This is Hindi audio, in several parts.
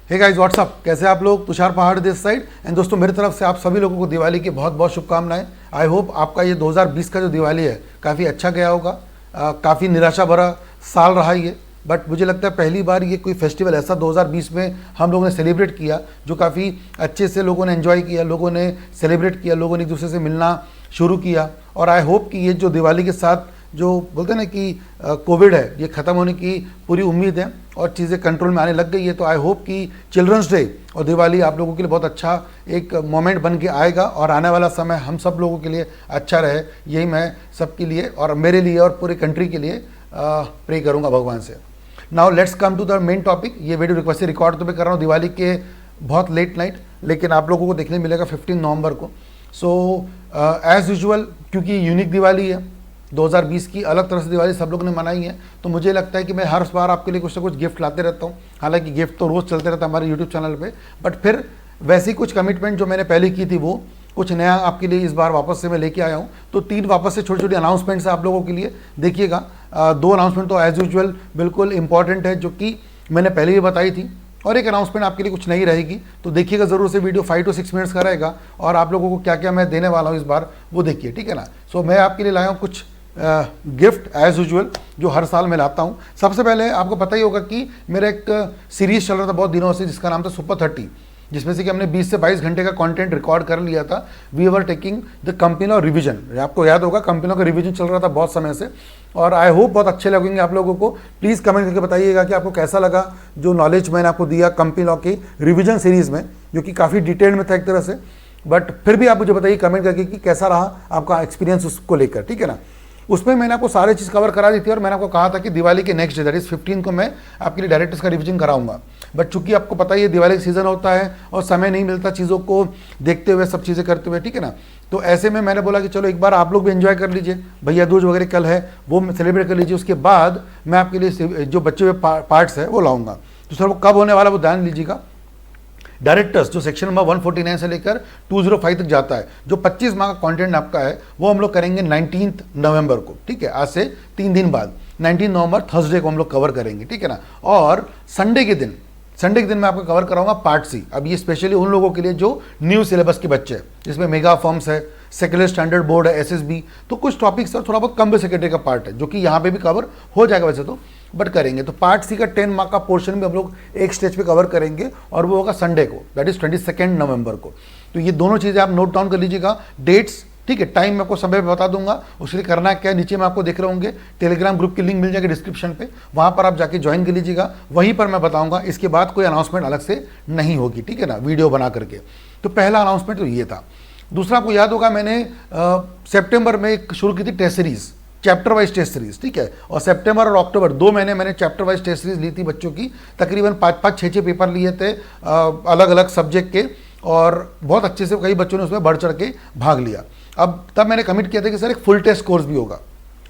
हे गाइस व्हाट्सअप, कैसे आप लोग? तुषार पहाड़ दिस साइड। एंड दोस्तों, मेरी तरफ से आप सभी लोगों को दिवाली की बहुत बहुत शुभकामनाएं। आई होप आपका ये 2020 का जो दिवाली है काफ़ी अच्छा गया होगा। काफ़ी निराशा भरा साल रहा ये, बट मुझे लगता है पहली बार ये कोई फेस्टिवल ऐसा 2020 में हम लोगों ने सेलिब्रेट किया जो काफ़ी अच्छे से लोगों ने एंजॉय किया, लोगों ने सेलिब्रेट किया, लोगों ने एक दूसरे से मिलना शुरू किया। और आई होप कि ये जो दिवाली के साथ जो बोलते हैं ना कि कोविड है, ये ख़त्म होने की पूरी उम्मीद है और चीज़ें कंट्रोल में आने लग गई है। तो आई होप कि चिल्ड्रंस डे और दिवाली आप लोगों के लिए बहुत अच्छा एक मोमेंट बन के आएगा और आने वाला समय हम सब लोगों के लिए अच्छा रहे, यही मैं सबके लिए और मेरे लिए और पूरे कंट्री के लिए प्रे करूँगा भगवान से। Now let's come to the main topic. ये वीडियो रिक्वेस्ट रिकॉर्ड तो मैं कर रहा हूँ दिवाली के बहुत लेट नाइट, लेकिन आप लोगों को देखने मिलेगा 15 नवंबर को। सो एज़ यूजुअल, क्योंकि यूनिक दिवाली है 2020 की, अलग तरह से दिवाली सब लोग ने मनाई है, तो मुझे लगता है कि मैं हर बार आपके लिए कुछ ना कुछ गिफ्ट लाते रहता हूँ। हालांकि गिफ्ट तो रोज़ चलते रहता है हमारे यूट्यूब चैनल पे, बट फिर वैसी कुछ कमिटमेंट जो मैंने पहले की थी वो कुछ नया आपके लिए इस बार वापस से मैं लेके आया हूँ। तो 3 वापस से छोटी छोटी अनाउंसमेंट्स है आप लोगों के लिए, देखिएगा। 2 अनाउंसमेंट तो एज़ यूजुअल बिल्कुल इंपॉर्टेंट है, जो कि मैंने पहले ही बताई थी, और एक अनाउंसमेंट आपके लिए कुछ नई रहेगी। तो देखिएगा ज़रूर से, वीडियो 5 to 6 मिनट्स का रहेगा और आप लोगों को क्या क्या मैं देने वाला हूँ इस बार वो देखिए, ठीक है ना। सो मैं आपके लिए लाया हूँ कुछ गिफ्ट एज़ यूजुअल जो हर साल मैं लाता हूँ। सबसे पहले आपको पता ही होगा कि मेरा एक सीरीज़ चल रहा था बहुत दिनों से जिसका नाम था सुपर 30, जिसमें से कि हमने 20 से 22 घंटे का कंटेंट रिकॉर्ड कर लिया था। We were taking the company law revision. आपको याद होगा कंपनी लॉ का रिवीजन चल रहा था बहुत समय से, और आई होप बहुत अच्छे लगेंगे आप लोगों को। प्लीज़ कमेंट करके बताइएगा कि आपको कैसा लगा जो नॉलेज मैंने आपको दिया कंपनी लॉ की रिवीजन सीरीज़ में, जो कि काफ़ी डिटेल में था एक तरह से। बट फिर भी आप मुझे बताइए कमेंट करके कि कैसा रहा आपका एक्सपीरियंस उसको लेकर, ठीक है ना। उसमें मैंने आपको सारी चीज़ कवर करा दी थी और मैंने आपको कहा था कि दिवाली के नेक्स्ट डे दैट इज़ 15 को मैं आपके लिए डायरेक्टर्स का रिवीजन कराऊंगा। बट चूंकि आपको पता ही है दिवाली का सीज़न होता है और समय नहीं मिलता चीज़ों को देखते हुए, सब चीज़ें करते हुए, ठीक है ना। तो ऐसे में मैंने बोला कि चलो एक बार आप लोग भी एंजॉय कर लीजिए, भैया दूज वगैरह कल है वो सेलिब्रेट कर लीजिए। उसके बाद मैं आपके लिए जो बचे हुए पार्ट्स है वो लाऊंगा। तो सर वो कब होने वाला वो ध्यान लीजिएगा। डायरेक्टर्स जो सेक्शन नंबर 149 से लेकर 205 तक जाता है, जो 25 माह का कंटेंट आपका है वो हम लोग करेंगे 19 नवंबर को, ठीक है। आज से 3 दिन बाद 19 नवंबर थर्सडे को हम लोग कवर करेंगे, ठीक है ना। और संडे के दिन मैं आपको कवर कराऊंगा पार्ट सी। अब ये स्पेशली उन लोगों के लिए जो न्यू सिलेबस के बच्चे हैं, जिसमें मेगा फॉर्म्स है, सेक्युलर स्टैंडर्ड बोर्ड है, एसएसबी, तो कुछ टॉपिक्स और थोड़ा बहुत कम सेक्रेटरी का पार्ट है जो कि यहाँ पे भी कवर हो जाएगा वैसे तो, बट करेंगे। तो पार्ट सी का 10 मार्क का पोर्शन भी हम लोग एक स्टेज पे कवर करेंगे और वो होगा संडे को, दैट इज 22 नवंबर को। तो ये दोनों चीज़ें आप नोट डाउन कर लीजिएगा, डेट्स, ठीक है। टाइम मैं आपको समय पे बता दूंगा, उसके लिए करना क्या है नीचे में आपको देख रहे होंगे टेलीग्राम ग्रुप की लिंक मिल जाएगी डिस्क्रिप्शन पे, वहाँ पर आप जाके ज्वाइन कर लीजिएगा, वहीं पर मैं बताऊंगा। इसके बाद कोई अनाउंसमेंट अलग से नहीं होगी, ठीक है ना, वीडियो बना करके। तो पहला अनाउंसमेंट तो ये था। दूसरा आपको याद होगा मैंने सितंबर में एक शुरू की थी test series, chapter wise test series, ठीक है। और सितंबर और अक्टूबर 2 महीने मैंने चैप्टर वाइज टेस्ट सीरीज ली थी बच्चों की, तकरीबन 5-5, 6-6 पेपर लिए थे अलग अलग सब्जेक्ट के, और बहुत अच्छे से कई बच्चों ने उसमें बढ़ चढ़ के भाग लिया। अब तब मैंने कमिट किया था कि सर एक फुल टेस्ट कोर्स भी होगा,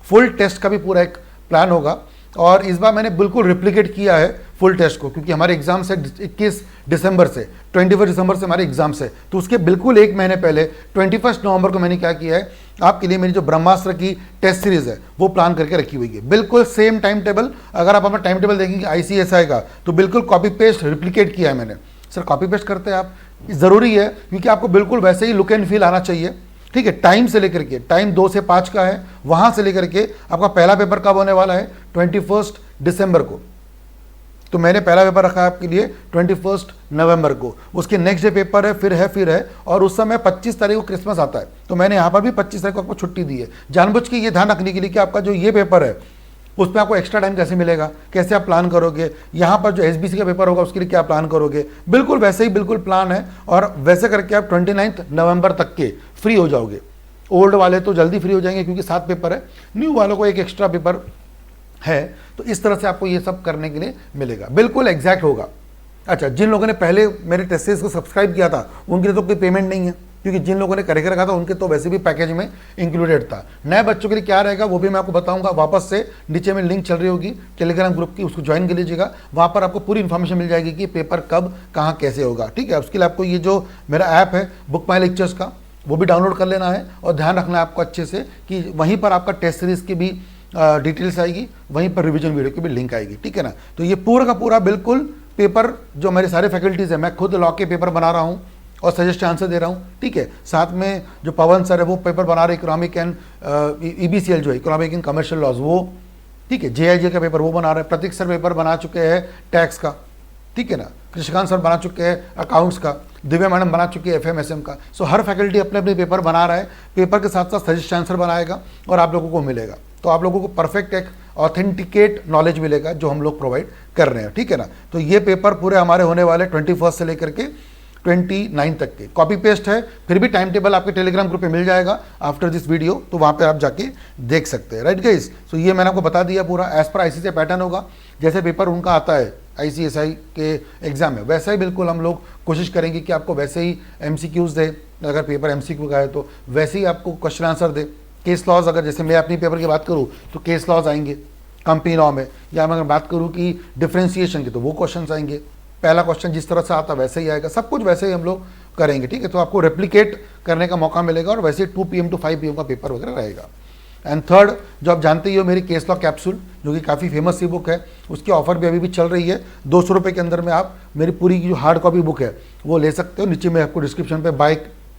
फुल टेस्ट का भी पूरा एक प्लान होगा। और इस बार मैंने बिल्कुल रिप्लिकेट किया है फुल टेस्ट को, क्योंकि हमारे एग्जाम्स है 21 दिसंबर से 21 दिसंबर से हमारे एग्जाम्स है। तो उसके बिल्कुल एक महीने पहले 21 नवंबर को मैंने क्या किया है, आपके लिए मेरी जो ब्रह्मास्त्र की टेस्ट सीरीज है वो प्लान करके रखी हुई है, बिल्कुल सेम टाइम टेबल। अगर आप अपना टाइम टेबल देखेंगे ICSI का, तो बिल्कुल कॉपी पेस्ट रिप्लिकेट किया है मैंने। सर कॉपी पेस्ट करते हैं आप, ज़रूरी है क्योंकि आपको बिल्कुल वैसे ही लुक एंड फील आना चाहिए, ठीक है। टाइम से लेकर के, टाइम 2 से 5 का है, वहां से लेकर के आपका पहला पेपर कब होने वाला है 21 दिसंबर को। तो मैंने पहला पेपर रखा है आपके लिए 21 नवंबर को। उसके नेक्स्ट डे पेपर है, फिर है, और उस समय 25 तारीख को क्रिसमस आता है, तो मैंने यहाँ पर भी 25 तारीख को आपको छुट्टी दी है, जानबूझ के ये ध्यान रखने के लिए कि आपका जो ये पेपर है उसमें आपको एक्स्ट्रा टाइम कैसे मिलेगा, कैसे आप प्लान करोगे। यहाँ पर जो SBC का पेपर होगा उसके लिए क्या प्लान करोगे, बिल्कुल वैसे ही बिल्कुल प्लान है। और वैसे करके आप 29 नवंबर तक के फ्री हो जाओगे। ओल्ड वाले तो जल्दी फ्री हो जाएंगे क्योंकि 7 पेपर है, न्यू वालों को एक एक्स्ट्रा पेपर है। तो इस तरह से आपको ये सब करने के लिए मिलेगा, बिल्कुल एग्जैक्ट होगा। अच्छा, जिन लोगों ने पहले मेरे टेस्ट सीरीज को सब्सक्राइब किया था उनके लिए तो कोई पेमेंट नहीं है, क्योंकि जिन लोगों ने करके रखा था उनके तो वैसे भी पैकेज में इंक्लूडेड था। नए बच्चों के लिए क्या रहेगा वो भी मैं आपको बताऊंगा, वापस से नीचे में लिंक चल रही होगी टेलीग्राम ग्रुप की, उसको ज्वाइन कर लीजिएगा। वहाँ पर आपको पूरी इन्फॉर्मेशन मिल जाएगी कि पेपर कब कहाँ कैसे होगा, ठीक है। उसके लिए आपको ये जो मेरा ऐप है बुक माई लेक्चर्स का, वो भी डाउनलोड कर लेना है, और ध्यान रखना है आपको अच्छे से कि वहीं पर आपका टेस्ट सीरीज की भी डिटेल्स आएगी, वहीं पर रिवीजन वीडियो की भी लिंक आएगी, ठीक है ना। तो ये पूरा का पूरा बिल्कुल पेपर जो मेरे सारे फैकल्टीज़ हैं, मैं खुद लॉ के पेपर बना रहा हूँ और सजेस्ट आंसर दे रहा हूँ, ठीक है। साथ में जो पवन सर है वो पेपर बना रहे इकोनॉमिक एंड EBCL जो है इकोनॉमिक एंड कमर्शियल लॉज, वो ठीक है। JIJ का पेपर वो बना रहे हैं। प्रतीक सर पेपर बना चुके हैं टैक्स का, ठीक है ना। कृष्णकांत सर बना चुके हैं अकाउंट्स का। दिव्या मैडम बना चुकी है FMSM का। सो हर फैकल्टी अपने अपने पेपर बना रहा है। पेपर के साथ साथ सजेस्ट आंसर बनाएगा और आप लोगों को मिलेगा। तो आप लोगों को परफेक्ट एक ऑथेंटिकेट नॉलेज मिलेगा जो हम लोग प्रोवाइड कर रहे हैं, ठीक है ना। तो ये पेपर पूरे हमारे होने वाले 21 से लेकर के 29 तक के। कॉपी पेस्ट है, फिर भी टाइम टेबल आपके टेलीग्राम ग्रुप पे मिल जाएगा आफ्टर दिस वीडियो, तो वहाँ पे आप जाके देख सकते हैं, राइट गाइस। सो ये मैंने आपको बता दिया पूरा एज पर ICSI पैटर्न होगा। जैसे पेपर उनका आता है ICSI के एग्जाम में, वैसा ही बिल्कुल हम लोग कोशिश करेंगे कि आपको वैसे ही MCQs दे, अगर पेपर MCQ का है तो वैसे ही आपको क्वेश्चन आंसर दे। केस लॉज, अगर जैसे मैं अपनी पेपर की बात करूँ तो केस लॉज आएंगे कंपनी लॉ में, या मैं अगर बात करूँ कि डिफ्रेंसिएशन की तो वो क्वेश्चन आएंगे। पहला क्वेश्चन जिस तरह से आता वैसे ही आएगा, सब कुछ वैसे ही हम लोग करेंगे, ठीक है। तो आपको रेप्लिकेट करने का मौका मिलेगा और वैसे 2 PM to 5 PM का पेपर वगैरह रहेगा। एंड थर्ड, जो आप जानते ही हो, मेरी केस लॉ कैप्सूल जो कि काफ़ी फेमस सी बुक है, उसकी ऑफर भी अभी चल रही है। 200 रुपये के अंदर में आप मेरी पूरी जो हार्ड कॉपी बुक है वो ले सकते हो। नीचे में आपको डिस्क्रिप्शन पे बाय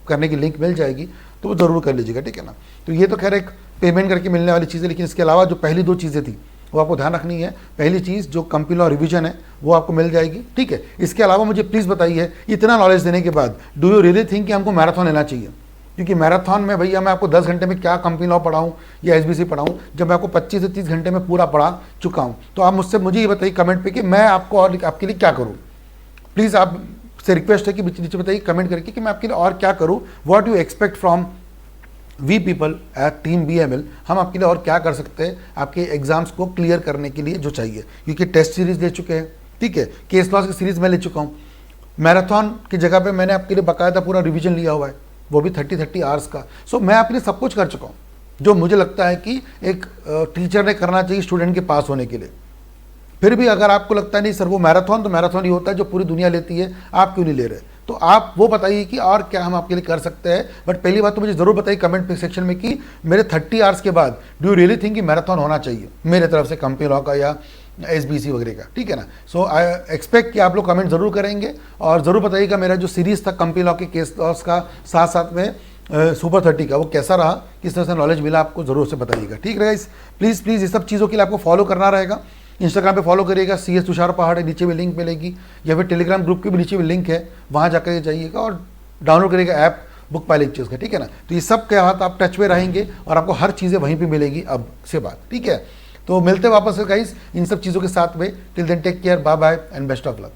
करने की लिंक मिल जाएगी, तो वो ज़रूर कर लीजिएगा, ठीक है ना। तो ये तो खैर एक पेमेंट करके मिलने वाली चीज़ है, लेकिन इसके अलावा जो पहली 2 चीज़ें थी वो आपको ध्यान रखनी है। पहली चीज़ जो कंपनी लॉ रिवीजन है वो आपको मिल जाएगी, ठीक है। इसके अलावा मुझे प्लीज़ बताइए, इतना नॉलेज देने के बाद डू यू रियली थिंक कि हमको मैराथन लेना चाहिए? क्योंकि मैराथन में भैया मैं आपको 10 घंटे में क्या कंपनी लॉ पढ़ाऊँ या SBC पढ़ाऊँ, जब मैं आपको 25 से 30 घंटे में पूरा पढ़ा चुका हूँ। तो आप मुझे ये बताइए कमेंट पे कि मैं आपको और आपके लिए क्या करूँ। प्लीज़ आपसे रिक्वेस्ट है कि नीचे बताइए कमेंट करके कि मैं आपके लिए और क्या करूँ। What you expect from we people at team BML, हम आपके लिए और क्या कर सकते हैं आपके एग्जाम्स को क्लियर करने के लिए जो चाहिए। क्योंकि टेस्ट सीरीज ले चुके हैं, ठीक है, केस लॉस की सीरीज मैं ले चुका हूँ। मैराथन की जगह पे मैंने आपके लिए बाकायदा पूरा रिवीजन लिया हुआ है, वो भी 30 आवर्स का। सो मैं आपके लिए सब कुछ कर चुका हूँ जो मुझे लगता है कि एक टीचर ने करना चाहिए स्टूडेंट के पास होने के लिए। फिर भी अगर आपको लगता है नहीं सर वो मैराथन तो मैराथन ही होता है जो पूरी दुनिया लेती है, आप क्यों नहीं ले रहे, तो आप वो बताइए कि और क्या हम आपके लिए कर सकते हैं। बट पहली बात तो मुझे ज़रूर बताइए कमेंट सेक्शन में कि मेरे 30 आवर्स के बाद डू यू रियली थिंक कि मैराथन होना चाहिए मेरे तरफ से कंपनी लॉ का या SBC वगैरह का, ठीक है ना। सो आई एक्सपेक्ट कि आप लोग कमेंट ज़रूर करेंगे और ज़रूर बताइएगा मेरा जो सीरीज़ था कंपनी लॉ के केस लॉस का, साथ साथ में सुपर 30 का, वो कैसा रहा, किस तरह से नॉलेज मिला आपको, ज़रूर से बताइएगा, ठीक है। प्लीज़ ये सब चीज़ों के लिए आपको फॉलो करना रहेगा। इंस्टाग्राम पे फॉलो करिएगा, CS तुषार पहाड़ है, नीचे भी लिंक मिलेगी, या फिर टेलीग्राम ग्रुप के भी नीचे भी लिंक है, वहाँ जाकर जाइएगा और डाउनलोड करिएगा ऐप बुक पाई लेक्चर्स का, ठीक है ना। तो ये सब के हाथ आप टच में रहेंगे और आपको हर चीज़ें वहीं पे मिलेगी अब से बात, ठीक है। तो मिलते वापस गाइस इन सब चीज़ों के साथ में। Till then take care, bye bye and best of luck.